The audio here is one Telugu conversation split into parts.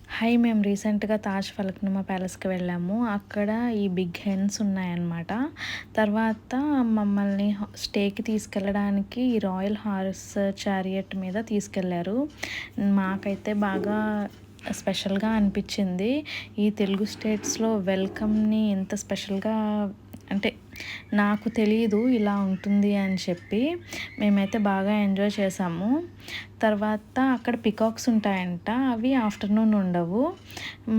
హాయ్! మేము రీసెంట్‌గా తాజ్ ఫలక్నుమా ప్యాలెస్‌కి వెళ్ళాము. అక్కడ ఈ బిగ్ హెన్స్ ఉన్నాయన్నమాట. తర్వాత మమ్మల్ని స్టేకి తీసుకెళ్ళడానికి ఈ రాయల్ హార్స్ చారియట్ మీద తీసుకెళ్లారు. మాకైతే బాగా స్పెషల్‌గా అనిపించింది. ఈ తెలుగు స్టేట్స్‌లో వెల్కమ్‌ని ఇంత స్పెషల్‌గా అంటే నాకు తెలీదు ఇలా ఉంటుంది అని చెప్పి. మేమైతే బాగా ఎంజాయ్ చేసాము. తర్వాత అక్కడ పికాక్స్ ఉంటాయంట. అవి ఆఫ్టర్‌నూన్ ఉండవు.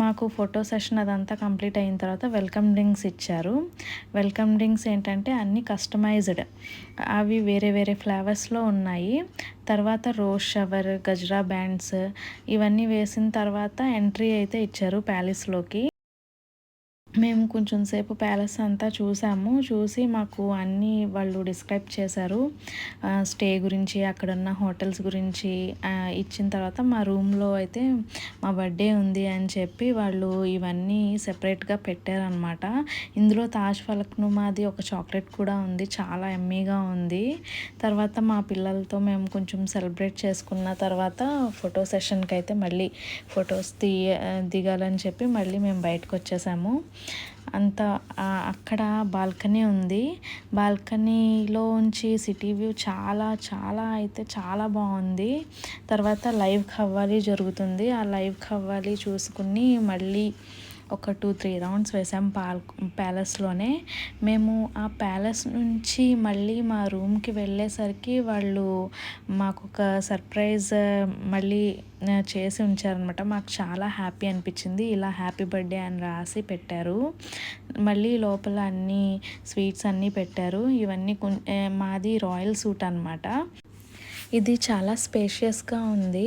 మాకు ఫోటో సెషన్ అదంతా కంప్లీట్ అయిన తర్వాత వెల్కమ్ డ్రింక్స్ ఇచ్చారు. వెల్కమ్ డ్రింక్స్ ఏంటంటే అన్నీ కస్టమైజ్డ్. అవి వేరే వేరే ఫ్లేవర్స్‌లో ఉన్నాయి. తర్వాత రోజ్ షవర్, గజ్రా బ్యాండ్స్ ఇవన్నీ వేసిన తర్వాత ఎంట్రీ అయితే ఇచ్చారు ప్యాలెస్‌లోకి. మేము కొంచెం సేపు ప్యాలెస్ అంతా చూసాము. చూసి మాకు అన్నీ వాళ్ళు డిస్క్రైబ్ చేశారు. స్టే గురించి, అక్కడున్న హోటల్స్ గురించి ఇచ్చిన తర్వాత మా రూమ్‌లో అయితే మా బర్త్‌డే ఉంది అని చెప్పి వాళ్ళు ఇవన్నీ సెపరేట్‌గా పెట్టారనమాట. ఇందులో తాజ్ ఫలక్నుమాది ఒక చాక్లెట్ కూడా ఉంది. చాలా యమ్మీగా ఉంది. తర్వాత మా పిల్లలతో మేము కొంచెం సెలబ్రేట్ చేసుకున్న తర్వాత ఫోటో సెషన్‌కి అయితే మళ్ళీ ఫొటోస్ దిగాలని చెప్పి మళ్ళీ మేము బయటకు వచ్చేసాము. అంత అక్కడ బాల్కనీ ఉంది. బాల్కనీలోంచి సిటీ వ్యూ చాలా చాలా అయితే చాలా బాగుంది. తర్వాత లైవ్ ఖవ్వాలి జరుగుతుంది. ఆ లైవ్ ఖవ్వాలి చూసుకుని మళ్ళీ ఒక 2-3 రౌండ్స్ వేసాం ప్యాలెస్లోనే. మేము ఆ ప్యాలెస్ నుంచి మళ్ళీ మా రూమ్కి వెళ్ళేసరికి వాళ్ళు మాకు ఒక సర్ప్రైజ్ మళ్ళీ చేసి ఉంచారనమాట. మాకు చాలా హ్యాపీ అనిపించింది. ఇలా హ్యాపీ బర్త్డే అని రాసి పెట్టారు. మళ్ళీ లోపల అన్నీ స్వీట్స్ అన్నీ పెట్టారు. ఇవన్నీ మాది రాయల్ సూట్ అనమాట. ఇది చాలా స్పేషియస్‌గా ఉంది.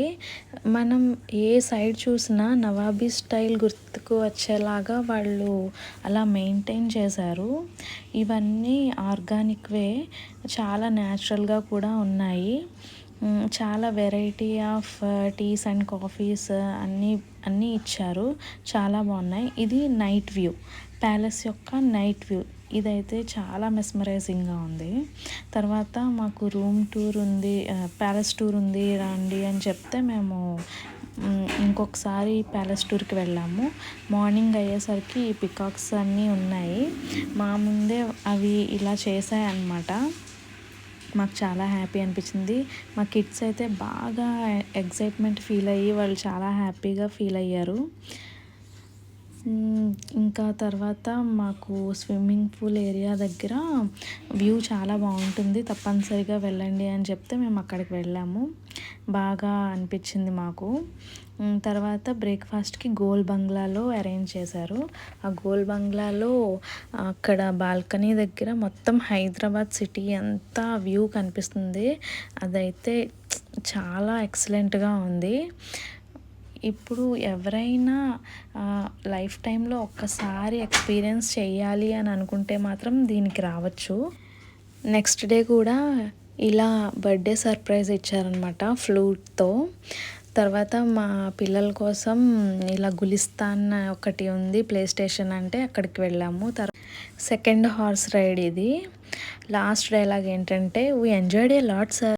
మనం ఏ సైడ్ చూసినా నవాబీ స్టైల్ గుర్తుకు వచ్చేలాగా వాళ్ళు అలా మెయింటైన్ చేశారు. ఇవన్నీ ఆర్గానిక్‌వే, చాలా న్యాచురల్‌గా కూడా ఉన్నాయి. చాలా variety of teas and coffees అన్నీ ఇచ్చారు. చాలా బాగున్నాయి. ఇది నైట్ వ్యూ, ప్యాలెస్ యొక్క నైట్ వ్యూ. ఇదైతే చాలా మెస్మరైజింగ్గా ఉంది. తర్వాత మాకు రూమ్ టూర్ ఉంది, ప్యాలెస్ టూర్ ఉంది రండి అని చెప్తే మేము ఇంకొకసారి ప్యాలెస్ టూర్కి వెళ్ళాము. మార్నింగ్ అయ్యేసరికి ఈ పికాక్స్ అన్నీ ఉన్నాయి. మా ముందే అవి ఇలా చేశాయన్నమాట. మాకు చాలా హ్యాపీ అనిపించింది. మా కిడ్స్ అయితే బాగా ఎక్సైట్మెంట్ ఫీల్ అయ్యి వాళ్ళు చాలా హ్యాపీగా ఫీల్ అయ్యారు. ఇంకా తర్వాత మాకు స్విమ్మింగ్ పూల్ ఏరియా దగ్గర వ్యూ చాలా బాగుంటుంది, తప్పనిసరిగా వెళ్ళండి అని చెప్తే మేము అక్కడికి వెళ్ళాము. బాగా అనిపించింది మాకు. తర్వాత బ్రేక్ఫాస్ట్కి గోల్ బంగ్లాలో అరేంజ్ చేశారు. ఆ గోల్ బంగ్లాలో అక్కడ బాల్కనీ దగ్గర మొత్తం హైదరాబాద్ సిటీ అంతా వ్యూ కనిపిస్తుంది. అదైతే చాలా ఎక్సలెంట్గా ఉంది. ఇప్పుడు ఎవరైనా లైఫ్ టైంలో ఒక్కసారి ఎక్స్పీరియన్స్ చేయాలి అని అనుకుంటే మాత్రం దీనికి రావచ్చు. నెక్స్ట్ డే కూడా ఇలా బర్త్డే సర్ప్రైజ్ ఇచ్చారనమాట ఫ్లూట్తో. తర్వాత మా పిల్లల కోసం ఇలా గులిస్తాన్ ఒకటి ఉంది ప్లే స్టేషన్, అంటే అక్కడికి వెళ్ళాము. సెకండ్ హార్స్ రైడ్ ఇది. లాస్ట్ డైలాగ్ ఏంటంటే, we enjoyed a lot sir.